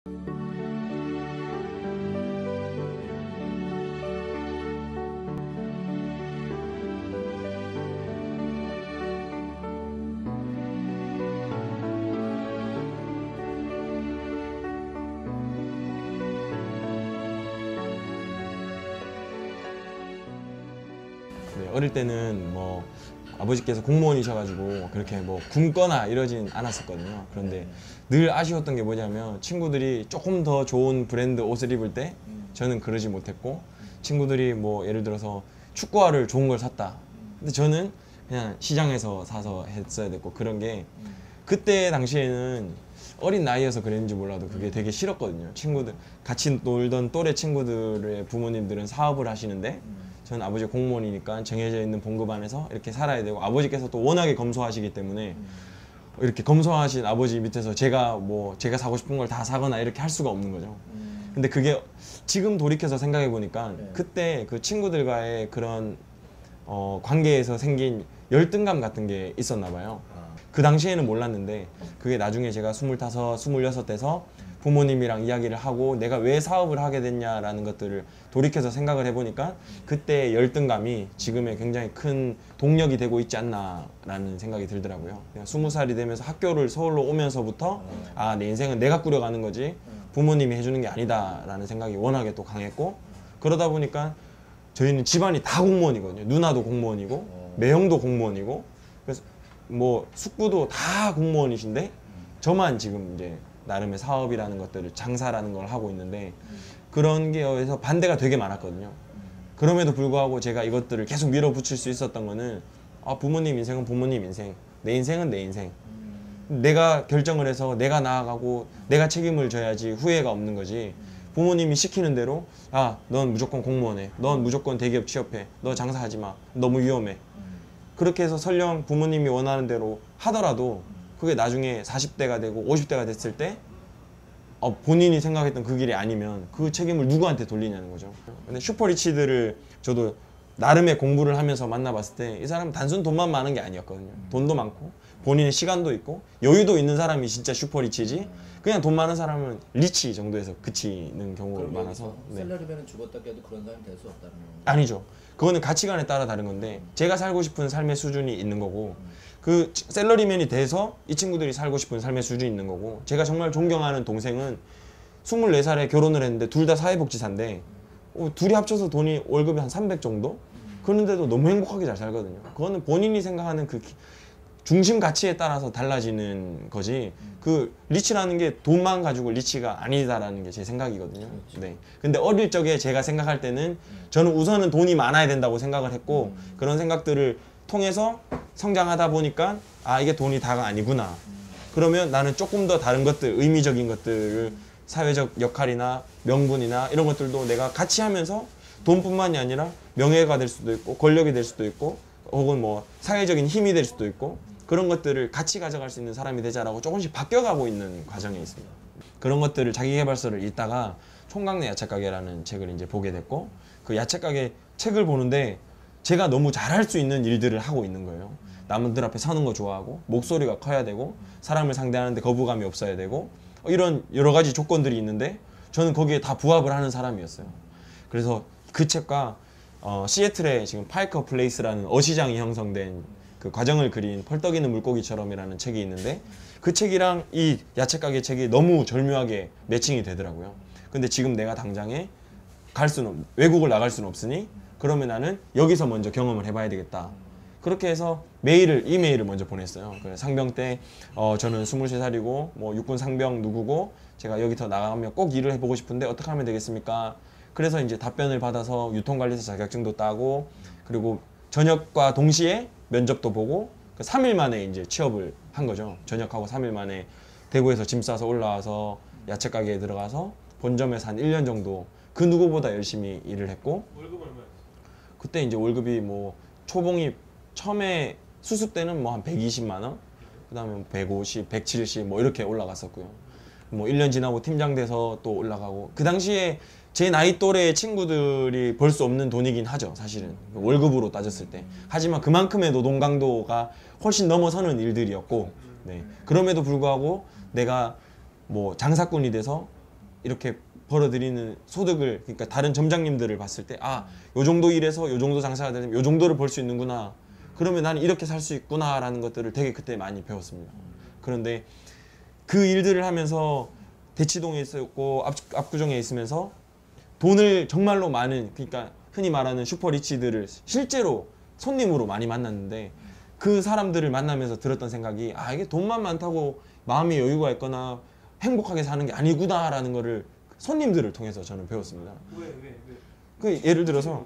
어릴 때는 뭐 아버지께서 공무원이셔가지고 그렇게 뭐 굶거나 이러진 않았었거든요. 그런데 늘 아쉬웠던 게 뭐냐면 친구들이 조금 더 좋은 브랜드 옷을 입을 때 저는 그러지 못했고, 친구들이 뭐 예를 들어서 축구화를 좋은 걸 샀다. 근데 저는 그냥 시장에서 사서 했어야 됐고, 그런 게 그때 당시에는 어린 나이여서 그랬는지 몰라도 그게 되게 싫었거든요. 친구들 같이 놀던 또래 친구들의 부모님들은 사업을 하시는데 저는 아버지 공무원이니까 정해져 있는 봉급 안에서 이렇게 살아야 되고, 아버지께서 또 워낙에 검소하시기 때문에 이렇게 검소하신 아버지 밑에서 제가 사고 싶은 걸 다 사거나 이렇게 할 수가 없는 거죠. 근데 그게 지금 돌이켜서 생각해 보니까 그때 그 친구들과의 그런 관계에서 생긴 열등감 같은 게 있었나 봐요. 그 당시에는 몰랐는데 그게 나중에 제가 25, 26 돼서 부모님이랑 이야기를 하고 내가 왜 사업을 하게 됐냐라는 것들을 돌이켜서 생각을 해보니까 그때 열등감이 지금의 굉장히 큰 동력이 되고 있지 않나라는 생각이 들더라고요. 그냥 20살이 되면서 학교를 서울로 오면서부터 아, 내 인생은 내가 꾸려가는 거지 부모님이 해주는 게 아니다라는 생각이 워낙에 또 강했고, 그러다 보니까 저희는 집안이 다 공무원이거든요. 누나도 공무원이고 매형도 공무원이고, 그래서 뭐 숙부도 다 공무원이신데 저만 지금 이제 나름의 사업이라는 것들을, 장사라는 걸 하고 있는데 그런 게 에서 반대가 되게 많았거든요. 그럼에도 불구하고 제가 이것들을 계속 밀어붙일 수 있었던 거는 부모님 인생은 부모님 인생, 내 인생은 내 인생, 내가 결정을 해서 내가 나아가고 내가 책임을 져야지 후회가 없는 거지. 부모님이 시키는 대로 넌 무조건 공무원 해, 넌 무조건 대기업 취업해, 너 장사하지 마, 너무 위험해, 그렇게 해서 설령 부모님이 원하는 대로 하더라도 그게 나중에 40대가 되고 50대가 됐을 때 본인이 생각했던 그 길이 아니면 그 책임을 누구한테 돌리냐는 거죠. 근데 슈퍼리치들을 저도 나름의 공부를 하면서 만나봤을 때 이 사람은 단순 돈만 많은 게 아니었거든요. 돈도 많고 본인의 시간도 있고 여유도 있는 사람이 진짜 슈퍼리치지, 그냥 돈 많은 사람은 리치 정도에서 그치는 경우가 많아서. 셀러리맨은 죽었다 깨도 그런 사람이 될 수 없다는 건가요? 아니죠. 그거는 가치관에 따라 다른 건데 제가 살고 싶은 삶의 수준이 있는 거고, 그 셀러리맨이 돼서 이 친구들이 살고 싶은 삶의 수준이 있는 거고, 제가 정말 존경하는 동생은 24살에 결혼을 했는데 둘 다 사회복지사인데 둘이 합쳐서 돈이 월급이 한 300 정도? 그런데도 너무 행복하게 잘 살거든요. 그거는 본인이 생각하는 그 중심 가치에 따라서 달라지는 거지, 그 리치라는 게 돈만 가지고 리치가 아니다라는 게 제 생각이거든요. 네. 근데 어릴 적에 제가 생각할 때는 저는 우선은 돈이 많아야 된다고 생각을 했고, 그런 생각들을 통해서 성장하다 보니까 이게 돈이 다가 아니구나. 그러면 나는 조금 더 다른 것들, 의미적인 것들을, 사회적 역할이나 명분이나 이런 것들도 내가 같이 하면서 돈뿐만이 아니라 명예가 될 수도 있고 권력이 될 수도 있고 혹은 뭐 사회적인 힘이 될 수도 있고, 그런 것들을 같이 가져갈 수 있는 사람이 되자라고 조금씩 바뀌어가고 있는 과정에 있습니다. 그런 것들을 자기계발서를 읽다가 총각내 야채가게라는 책을 이제 보게 됐고, 그 야채가게 책을 보는데 제가 너무 잘할 수 있는 일들을 하고 있는 거예요. 남들 앞에 서는 거 좋아하고 목소리가 커야 되고 사람을 상대하는데 거부감이 없어야 되고 이런 여러 가지 조건들이 있는데 저는 거기에 다 부합을 하는 사람이었어요. 그래서 그 책과 시애틀에 지금 파이커 플레이스라는 어시장이 형성된 그 과정을 그린 펄떡이는 물고기처럼이라는 책이 있는데 그 책이랑 이 야채가게 책이 너무 절묘하게 매칭이 되더라고요. 근데 지금 내가 당장에 외국을 나갈 수는 없으니 그러면 나는 여기서 먼저 경험을 해봐야 되겠다. 그렇게 해서 이메일을 먼저 보냈어요. 상병 때 저는 23살이고 뭐 육군 상병 누구고 제가 여기서 나가면 꼭 일을 해보고 싶은데 어떻게 하면 되겠습니까? 그래서 이제 답변을 받아서 유통관리사 자격증도 따고, 그리고 전역과 동시에 면접도 보고 3일 만에 이제 취업을 한 거죠. 전역하고 3일 만에 대구에서 짐 싸서 올라와서 야채 가게에 들어가서 본점에서 한 1년 정도 그 누구보다 열심히 일을 했고, 월급 얼마였어요? 그때 이제 월급이 뭐 초봉이 처음에 수습 때는 뭐 한 120만 원, 그다음에 150, 170 뭐 이렇게 올라갔었고요. 뭐 1년 지나고 팀장 돼서 또 올라가고, 그 당시에 제 나이 또래의 친구들이 벌 수 없는 돈이긴 하죠, 사실은 월급으로 따졌을 때. 하지만 그만큼의 노동 강도가 훨씬 넘어서는 일들이었고, 네. 그럼에도 불구하고 내가 뭐 장사꾼이 돼서 이렇게 벌어들이는 소득을, 그러니까 다른 점장님들을 봤을 때 아, 요 정도 일해서 요 정도 장사가 되면 요 정도를 벌 수 있는구나. 그러면 나는 이렇게 살 수 있구나라는 것들을 되게 그때 많이 배웠습니다. 그런데 그 일들을 하면서 대치동에 있었고 압구정에 있으면서 돈을 정말로 많은, 그러니까 흔히 말하는 슈퍼리치들을 실제로 손님으로 많이 만났는데 그 사람들을 만나면서 들었던 생각이 아, 이게 돈만 많다고 마음이 여유가 있거나 행복하게 사는 게 아니구나라는 거를 손님들을 통해서 저는 배웠습니다. 왜? 그 예를 들어서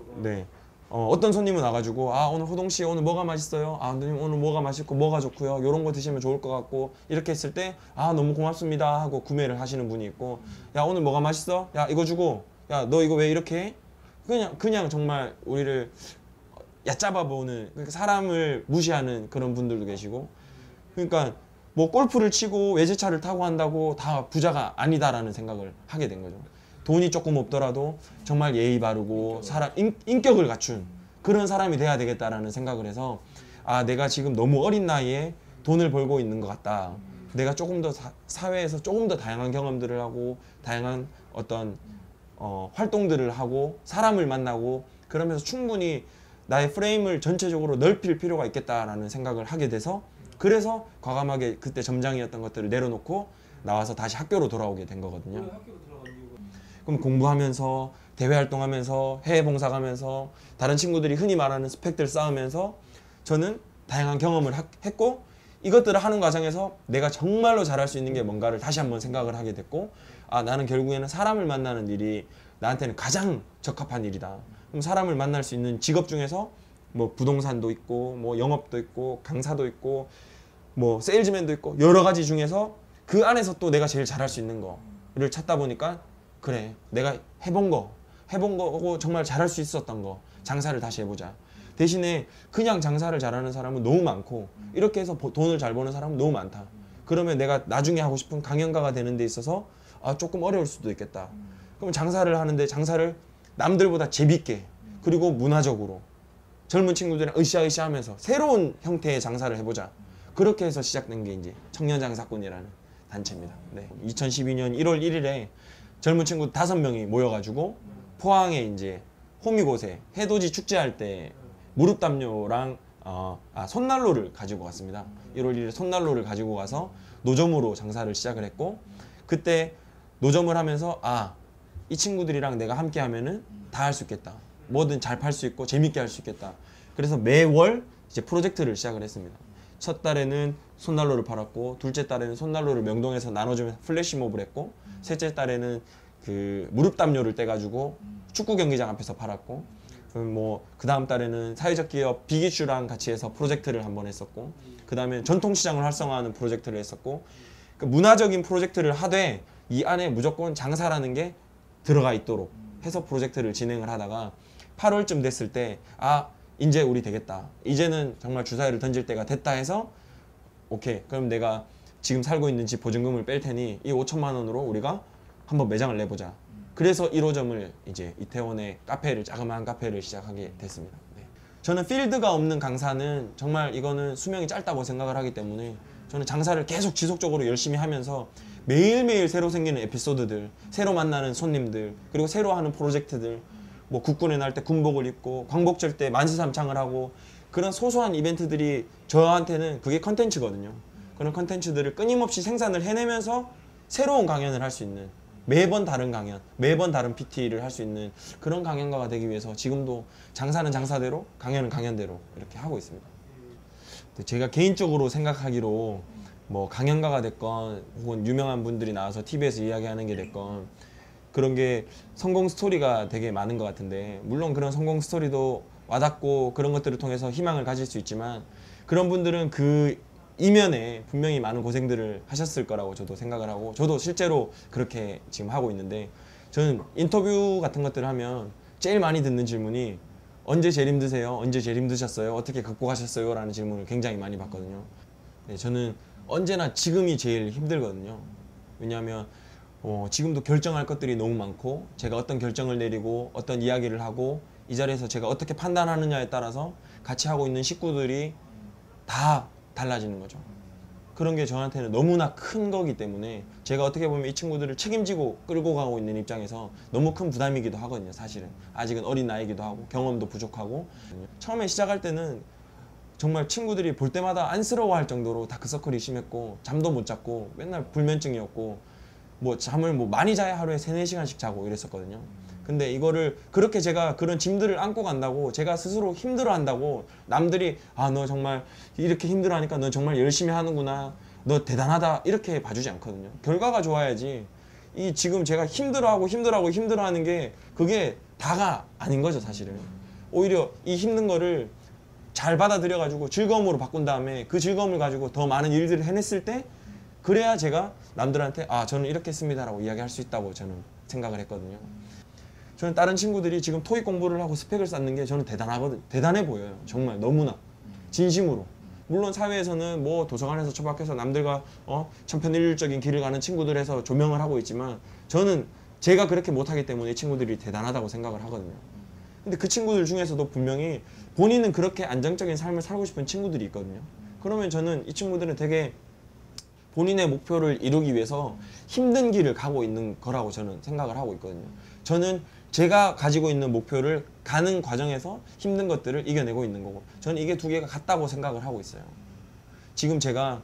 어떤 손님은 와가지고 아, 오늘 호동 씨 오늘 뭐가 맛있어요? 아, 누님 오늘 뭐가 맛있고 뭐가 좋고요. 이런 거 드시면 좋을 것 같고 이렇게 했을 때 아, 너무 고맙습니다 하고 구매를 하시는 분이 있고 야, 오늘 뭐가 맛있어? 야, 이거 주고 야, 너 이거 왜 이렇게 해? 그냥 정말 우리를 얕잡아 보는, 그러니까 사람을 무시하는 그런 분들도 계시고, 그러니까 뭐 골프를 치고 외제차를 타고 한다고 다 부자가 아니다라는 생각을 하게 된 거죠. 돈이 조금 없더라도 정말 예의 바르고 사람 인격을 갖춘 그런 사람이 돼야 되겠다라는 생각을 해서 아, 내가 지금 너무 어린 나이에 돈을 벌고 있는 것 같다. 내가 조금 더 사회에서 조금 더 다양한 경험들을 하고 다양한 어떤 활동들을 하고 사람을 만나고 그러면서 충분히 나의 프레임을 전체적으로 넓힐 필요가 있겠다라는 생각을 하게 돼서, 그래서 과감하게 그때 점장이었던 것들을 내려놓고 나와서 다시 학교로 돌아오게 된 거거든요. 학교로 들어간 이유가 그럼 공부하면서 대외 활동하면서 해외 봉사 가면서 다른 친구들이 흔히 말하는 스펙들 쌓으면서 저는 다양한 경험을 했고, 이것들을 하는 과정에서 내가 정말로 잘할 수 있는 게 뭔가를 다시 한번 생각을 하게 됐고, 아, 나는 결국에는 사람을 만나는 일이 나한테는 가장 적합한 일이다. 그럼 사람을 만날 수 있는 직업 중에서 뭐 부동산도 있고 뭐 영업도 있고 강사도 있고 뭐 세일즈맨도 있고 여러 가지 중에서 그 안에서 또 내가 제일 잘할 수 있는 거를 찾다 보니까 그래, 내가 해본 거고 정말 잘할 수 있었던 거, 장사를 다시 해보자. 대신에 그냥 장사를 잘하는 사람은 너무 많고 이렇게 해서 돈을 잘 버는 사람은 너무 많다. 그러면 내가 나중에 하고 싶은 강연가가 되는 데 있어서 아, 조금 어려울 수도 있겠다. 그럼 장사를 하는데 장사를 남들보다 재밌게 그리고 문화적으로 젊은 친구들이랑 으쌰으쌰 하면서 새로운 형태의 장사를 해보자. 그렇게 해서 시작된 게 이제 청년장사꾼이라는 단체입니다. 네. 2012년 1월 1일에 젊은 친구 5명이 모여가지고 포항에 이제 호미곶에 해돋이 축제할 때 무릎 담요랑 손난로를 가지고 갔습니다. 1월 1일에 손난로를 가지고 가서 노점으로 장사를 시작을 했고, 그때 노점을 하면서 아, 이 친구들이랑 내가 함께 하면은 다 할 수 있겠다. 뭐든 잘 팔 수 있고 재밌게 할 수 있겠다. 그래서 매월 이제 프로젝트를 시작을 했습니다. 첫 달에는 손난로를 팔았고, 둘째 달에는 손난로를 명동에서 나눠주면서 플래시몹을 했고, 셋째 달에는 그 무릎 담요를 떼가지고 축구 경기장 앞에서 팔았고, 뭐 그 다음 달에는 사회적 기업 빅이슈랑 같이 해서 프로젝트를 한번 했었고, 그 다음에 전통시장을 활성화하는 프로젝트를 했었고, 그 문화적인 프로젝트를 하되 이 안에 무조건 장사라는 게 들어가 있도록 해서 프로젝트를 진행을 하다가 8월쯤 됐을 때 아, 이제 우리 되겠다. 이제는 정말 주사위를 던질 때가 됐다 해서 오케이, 그럼 내가 지금 살고 있는 집 보증금을 뺄 테니 이 5천만 원으로 우리가 한번 매장을 내보자. 그래서 1호점을 이제 이태원에 자그마한 카페를 시작하게 됐습니다. 네. 저는 필드가 없는 강사는 정말 이거는 수명이 짧다고 생각을 하기 때문에 저는 장사를 계속 지속적으로 열심히 하면서 매일매일 새로 생기는 에피소드들, 새로 만나는 손님들, 그리고 새로 하는 프로젝트들, 뭐 국군의 날 때 군복을 입고 광복절 때 만세삼창을 하고 그런 소소한 이벤트들이 저한테는 그게 컨텐츠거든요. 그런 컨텐츠들을 끊임없이 생산을 해내면서 새로운 강연을 할 수 있는, 매번 다른 강연, 매번 다른 PT를 할 수 있는 그런 강연가가 되기 위해서 지금도 장사는 장사대로, 강연은 강연대로 이렇게 하고 있습니다. 제가 개인적으로 생각하기로 뭐 강연가가 됐건 혹은 유명한 분들이 나와서 TV에서 이야기하는 게 됐건 그런 게 성공 스토리가 되게 많은 것 같은데, 물론 그런 성공 스토리도 와닿고 그런 것들을 통해서 희망을 가질 수 있지만 그런 분들은 그 이면에 분명히 많은 고생들을 하셨을 거라고 저도 생각을 하고, 저도 실제로 그렇게 지금 하고 있는데, 저는 인터뷰 같은 것들을 하면 제일 많이 듣는 질문이 언제 제일 힘드세요? 언제 제일 힘드셨어요? 어떻게 극복하셨어요? 라는 질문을 굉장히 많이 받거든요. 네, 저는 언제나 지금이 제일 힘들거든요. 왜냐하면 지금도 결정할 것들이 너무 많고 제가 어떤 결정을 내리고 어떤 이야기를 하고 이 자리에서 제가 어떻게 판단하느냐에 따라서 같이 하고 있는 식구들이 다 달라지는 거죠. 그런 게 저한테는 너무나 큰 거기 때문에 제가 어떻게 보면 이 친구들을 책임지고 끌고 가고 있는 입장에서 너무 큰 부담이기도 하거든요. 사실은 아직은 어린 나이기도 하고 경험도 부족하고 처음에 시작할 때는 정말 친구들이 볼 때마다 안쓰러워할 정도로 다크서클이 심했고 잠도 못 잤고 맨날 불면증이었고 뭐 잠을 뭐 많이 자야 하루에 3-4시간씩 자고 이랬었거든요. 근데 이거를 그렇게 제가 그런 짐들을 안고 간다고 제가 스스로 힘들어한다고 남들이 아 너 정말 이렇게 힘들어하니까 너 정말 열심히 하는구나 너 대단하다 이렇게 봐주지 않거든요. 결과가 좋아야지. 이 지금 제가 힘들어하는 게 그게 다가 아닌 거죠 사실은. 오히려 이 힘든 거를 잘 받아들여 가지고 즐거움으로 바꾼 다음에 그 즐거움을 가지고 더 많은 일들을 해냈을 때 그래야 제가 남들한테 아 저는 이렇게 했습니다라고 이야기할 수 있다고 저는 생각을 했거든요. 저는 다른 친구들이 지금 토익 공부를 하고 스펙을 쌓는 게 저는 대단해 보여요. 정말 너무나 진심으로. 물론 사회에서는 뭐 도서관에서 처박혀서 남들과 천편일률적인 길을 가는 친구들에서 조명을 하고 있지만 저는 제가 그렇게 못하기 때문에 이 친구들이 대단하다고 생각을 하거든요. 근데 그 친구들 중에서도 분명히 본인은 그렇게 안정적인 삶을 살고 싶은 친구들이 있거든요. 그러면 저는 이 친구들은 되게 본인의 목표를 이루기 위해서 힘든 길을 가고 있는 거라고 저는 생각을 하고 있거든요. 저는 제가 가지고 있는 목표를 가는 과정에서 힘든 것들을 이겨내고 있는 거고 저는 이게 두 개가 같다고 생각을 하고 있어요. 지금 제가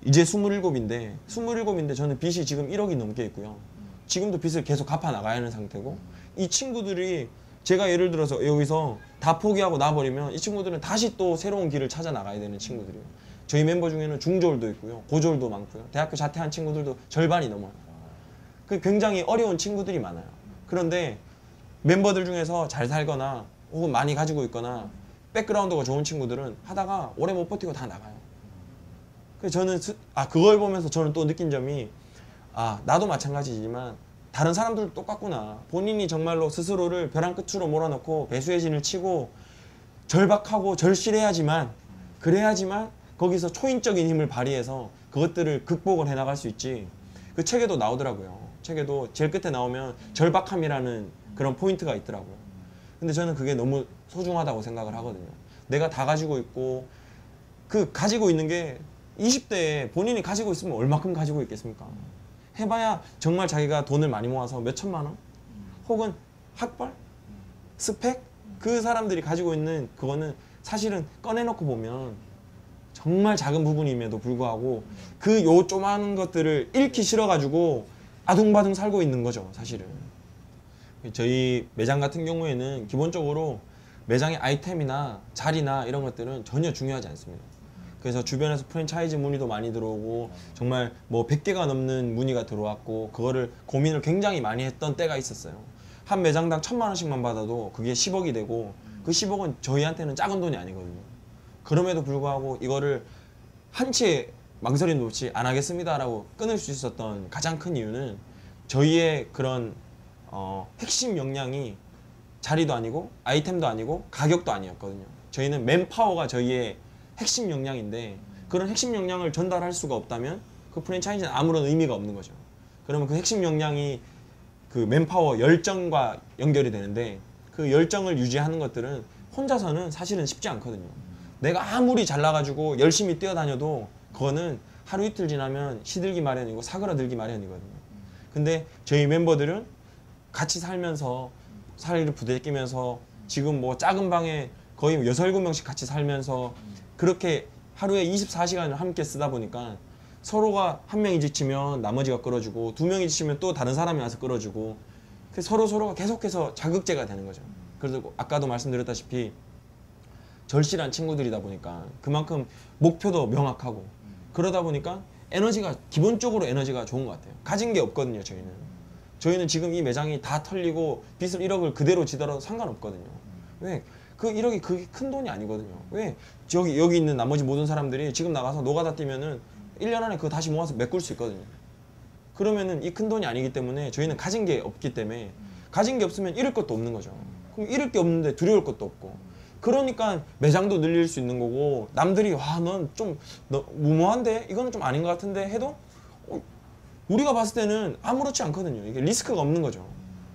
이제 27인데 저는 빚이 지금 1억이 넘게 있고요. 지금도 빚을 계속 갚아 나가야 하는 상태고 이 친구들이 제가 예를 들어서 여기서 다 포기하고 나버리면 이 친구들은 다시 또 새로운 길을 찾아 나가야 되는 친구들이에요. 저희 멤버 중에는 중졸도 있고요. 고졸도 많고요. 대학교 자퇴한 친구들도 절반이 넘어요. 굉장히 어려운 친구들이 많아요. 그런데 멤버들 중에서 잘 살거나 혹은 많이 가지고 있거나 백그라운드가 좋은 친구들은 하다가 오래 못 버티고 다 나가요. 그래서 저는 그걸 보면서 저는 또 느낀 점이 나도 마찬가지지만 다른 사람들도 똑같구나. 본인이 정말로 스스로를 벼랑 끝으로 몰아넣고 배수의 진을 치고 절박하고 절실해야지만 그래야지만 거기서 초인적인 힘을 발휘해서 그것들을 극복을 해나갈 수 있지. 그 책에도 나오더라고요. 책에도 제일 끝에 나오면 절박함이라는 그런 포인트가 있더라고요. 근데 저는 그게 너무 소중하다고 생각을 하거든요. 내가 다 가지고 있고 그 가지고 있는 게 20대에 본인이 가지고 있으면 얼마큼 가지고 있겠습니까? 해봐야 정말 자기가 돈을 많이 모아서 몇 천만 원? 혹은 학벌? 스펙? 그 사람들이 가지고 있는 그거는 사실은 꺼내놓고 보면 정말 작은 부분임에도 불구하고 그 요 조그마한 것들을 잃기 싫어가지고 아둥바둥 살고 있는 거죠 사실은. 저희 매장 같은 경우에는 기본적으로 매장의 아이템이나 자리나 이런 것들은 전혀 중요하지 않습니다. 그래서 주변에서 프랜차이즈 문의도 많이 들어오고 정말 뭐 100개가 넘는 문의가 들어왔고 그거를 고민을 굉장히 많이 했던 때가 있었어요. 한 매장당 1000만 원씩만 받아도 그게 10억이 되고 그 10억은 저희한테는 작은 돈이 아니거든요. 그럼에도 불구하고 이거를 한치의 망설임도 없이 안 하겠습니다라고 끊을 수 있었던 가장 큰 이유는 저희의 그런 핵심 역량이 자리도 아니고 아이템도 아니고 가격도 아니었거든요. 저희는 맨파워가 저희의 핵심 역량인데 그런 핵심 역량을 전달할 수가 없다면 그 프랜차이즈는 아무런 의미가 없는 거죠. 그러면 그 핵심 역량이 그 맨파워 열정과 연결이 되는데 그 열정을 유지하는 것들은 혼자서는 사실은 쉽지 않거든요. 내가 아무리 잘나가지고 열심히 뛰어다녀도 그거는 하루 이틀 지나면 시들기 마련이고 사그라들기 마련이거든요. 근데 저희 멤버들은 같이 살면서 사리를 부대끼면서 지금 뭐 작은 방에 거의 6, 7명씩 같이 살면서 그렇게 하루에 24시간을 함께 쓰다 보니까 서로가 한 명이 지치면 나머지가 끌어주고 두 명이 지치면 또 다른 사람이 와서 끌어주고 서로가 계속해서 자극제가 되는 거죠. 그래서 아까도 말씀드렸다시피 절실한 친구들이다 보니까 그만큼 목표도 명확하고 그러다 보니까 기본적으로 에너지가 좋은 것 같아요. 가진 게 없거든요. 저희는 지금 이 매장이 다 털리고 빚을 1억을 그대로 지더라도 상관없거든요. 왜? 그 1억이 그게 큰 돈이 아니거든요. 왜? 여기 있는 나머지 모든 사람들이 지금 나가서 노가다 뛰면은 1년 안에 그거 다시 모아서 메꿀 수 있거든요. 그러면은 이 큰 돈이 아니기 때문에 저희는 가진 게 없기 때문에 가진 게 없으면 잃을 것도 없는 거죠. 그럼 잃을 게 없는데 두려울 것도 없고 그러니까 매장도 늘릴 수 있는 거고 남들이 넌 좀 무모한데 이거는 좀 아닌 것 같은데 해도 우리가 봤을 때는 아무렇지 않거든요. 이게 리스크가 없는 거죠.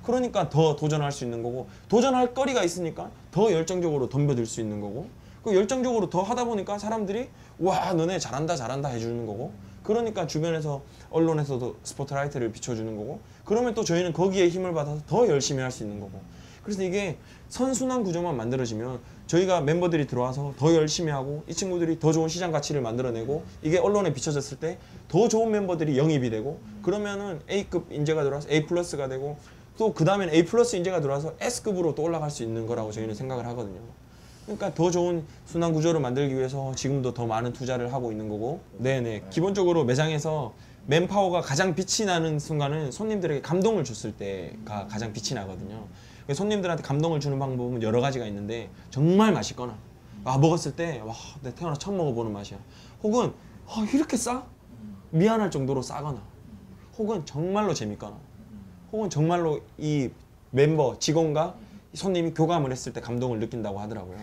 그러니까 더 도전할 수 있는 거고 도전할 거리가 있으니까 더 열정적으로 덤벼들 수 있는 거고 그 열정적으로 더 하다 보니까 사람들이 와 너네 잘한다 잘한다 해주는 거고, 그러니까 주변에서 언론에서도 스포트라이트를 비춰주는 거고, 그러면 또 저희는 거기에 힘을 받아서 더 열심히 할 수 있는 거고. 그래서 이게 선순환 구조만 만들어지면 저희가 멤버들이 들어와서 더 열심히 하고 이 친구들이 더 좋은 시장 가치를 만들어내고 이게 언론에 비춰졌을 때 더 좋은 멤버들이 영입이 되고, 그러면은 A급 인재가 들어와서 A 플러스가 되고, 또 그 다음엔 A 플러스 인재가 들어와서 S급으로 또 올라갈 수 있는 거라고 저희는 생각을 하거든요. 그러니까 더 좋은 순환 구조를 만들기 위해서 지금도 더 많은 투자를 하고 있는 거고. 네네. 기본적으로 매장에서 맨파워가 가장 빛이 나는 순간은 손님들에게 감동을 줬을 때가 가장 빛이 나거든요. 손님들한테 감동을 주는 방법은 여러 가지가 있는데, 정말 맛있거나 먹었을 때 와, 내가 태어나 처음 먹어보는 맛이야, 혹은 이렇게 싸? 미안할 정도로 싸거나, 혹은 정말로 재밌거나, 혹은 정말로 이 멤버, 직원과 손님이 교감을 했을 때 감동을 느낀다고 하더라고요.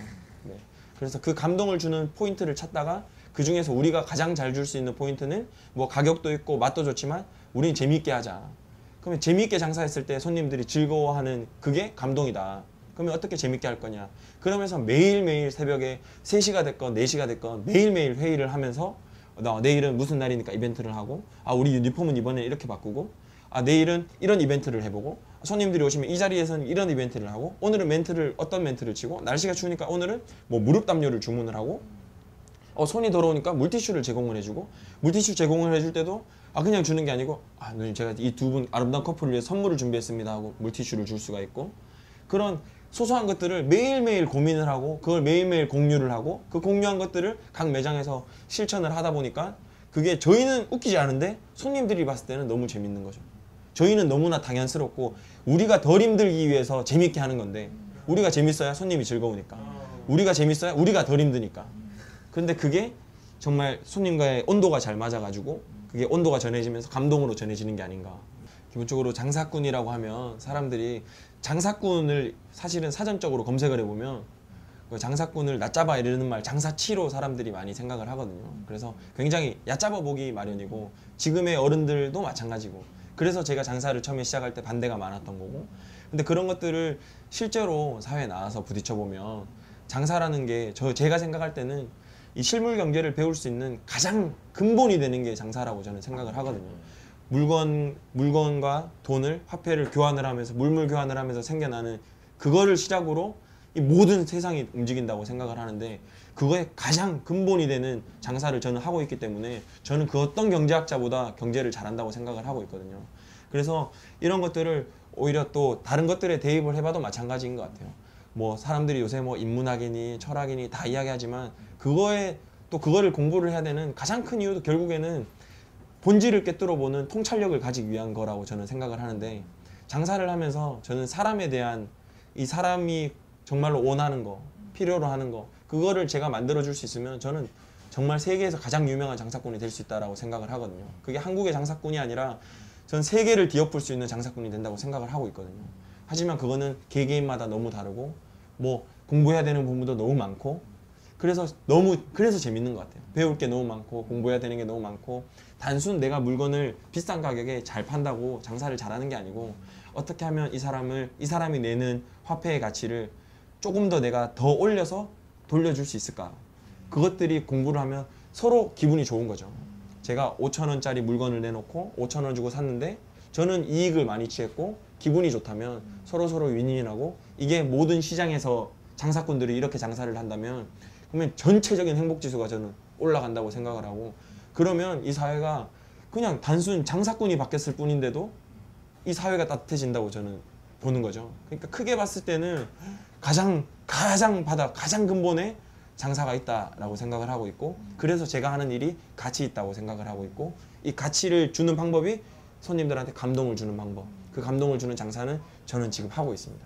네. 그래서 그 감동을 주는 포인트를 찾다가 그 중에서 우리가 가장 잘 줄 수 있는 포인트는 뭐 가격도 있고 맛도 좋지만 우린 재미있게 하자. 그러면 재미있게 장사했을 때 손님들이 즐거워하는 그게 감동이다. 그러면 어떻게 재밌게 할 거냐. 그러면서 매일매일 새벽에 3시가 됐건 4시가 됐건 매일매일 회의를 하면서 내일은 무슨 날이니까 이벤트를 하고, 우리 유니폼은 이번에 이렇게 바꾸고, 내일은 이런 이벤트를 해보고, 손님들이 오시면 이 자리에서는 이런 이벤트를 하고, 오늘은 어떤 멘트를 치고, 날씨가 추우니까 오늘은 뭐 무릎 담요를 주문을 하고, 손이 더러우니까 물티슈를 제공을 해주고, 물티슈 제공을 해줄 때도 그냥 주는 게 아니고 누님 제가 이 두 분 아름다운 커플을 위해 선물을 준비했습니다 하고 물티슈를 줄 수가 있고, 그런 소소한 것들을 매일매일 고민을 하고 그걸 매일매일 공유를 하고, 그 공유한 것들을 각 매장에서 실천을 하다 보니까 그게 저희는 웃기지 않은데 손님들이 봤을 때는 너무 재밌는 거죠. 저희는 너무나 당연스럽고 우리가 덜 힘들기 위해서 재밌게 하는 건데, 우리가 재밌어야 손님이 즐거우니까, 우리가 재밌어야 우리가 덜 힘드니까. 근데 그게 정말 손님과의 온도가 잘 맞아가지고 그게 온도가 전해지면서 감동으로 전해지는 게 아닌가. 기본적으로 장사꾼이라고 하면 사람들이 장사꾼을 사실은 사전적으로 검색을 해보면 그 장사꾼을 낮잡아 이르는 말 장사치로 사람들이 많이 생각을 하거든요. 그래서 굉장히 얕잡아 보기 마련이고, 지금의 어른들도 마찬가지고, 그래서 제가 장사를 처음에 시작할 때 반대가 많았던 거고. 근데 그런 것들을 실제로 사회에 나와서 부딪혀보면 장사라는 게 제가 생각할 때는 이 실물 경제를 배울 수 있는 가장 근본이 되는 게 장사라고 저는 생각을 하거든요. 물건과 돈을, 화폐를 교환을 하면서 물물 교환을 하면서 생겨나는 그거를 시작으로 이 모든 세상이 움직인다고 생각을 하는데, 그거의 가장 근본이 되는 장사를 저는 하고 있기 때문에 저는 그 어떤 경제학자보다 경제를 잘한다고 생각을 하고 있거든요. 그래서 이런 것들을 오히려 또 다른 것들에 대입을 해봐도 마찬가지인 것 같아요. 뭐 사람들이 요새 뭐 인문학이니 철학이니 다 이야기하지만 그거를 공부를 해야 되는 가장 큰 이유도 결국에는 본질을 꿰뚫어보는 통찰력을 가지기 위한 거라고 저는 생각을 하는데, 장사를 하면서 저는 사람에 대한, 이 사람이 정말로 원하는 거, 필요로 하는 거, 그거를 제가 만들어줄 수 있으면 저는 정말 세계에서 가장 유명한 장사꾼이 될 수 있다고 생각을 하거든요. 그게 한국의 장사꾼이 아니라 전 세계를 뒤엎을 수 있는 장사꾼이 된다고 생각을 하고 있거든요. 하지만 그거는 개개인마다 너무 다르고 뭐 공부해야 되는 부분도 너무 많고, 그래서 재밌는 것 같아요. 배울 게 너무 많고 공부해야 되는 게 너무 많고, 단순 내가 물건을 비싼 가격에 잘 판다고 장사를 잘하는 게 아니고, 어떻게 하면 이 사람이 내는 화폐의 가치를 조금 더 내가 더 올려서 돌려줄 수 있을까. 그것들이 공부를 하면 서로 기분이 좋은 거죠. 제가 5,000원짜리 물건을 내놓고 5,000원 주고 샀는데 저는 이익을 많이 취했고 기분이 좋다면 서로 윈윈하고, 이게 모든 시장에서 장사꾼들이 이렇게 장사를 한다면 그러면 전체적인 행복지수가 저는 올라간다고 생각을 하고, 그러면 이 사회가 그냥 단순 장사꾼이 바뀌었을 뿐인데도 이 사회가 따뜻해진다고 저는 보는 거죠. 그러니까 크게 봤을 때는 가장 근본에 장사가 있다라고 생각을 하고 있고, 그래서 제가 하는 일이 가치 있다고 생각을 하고 있고, 이 가치를 주는 방법이 손님들한테 감동을 주는 방법, 그 감동을 주는 장사는 저는 지금 하고 있습니다.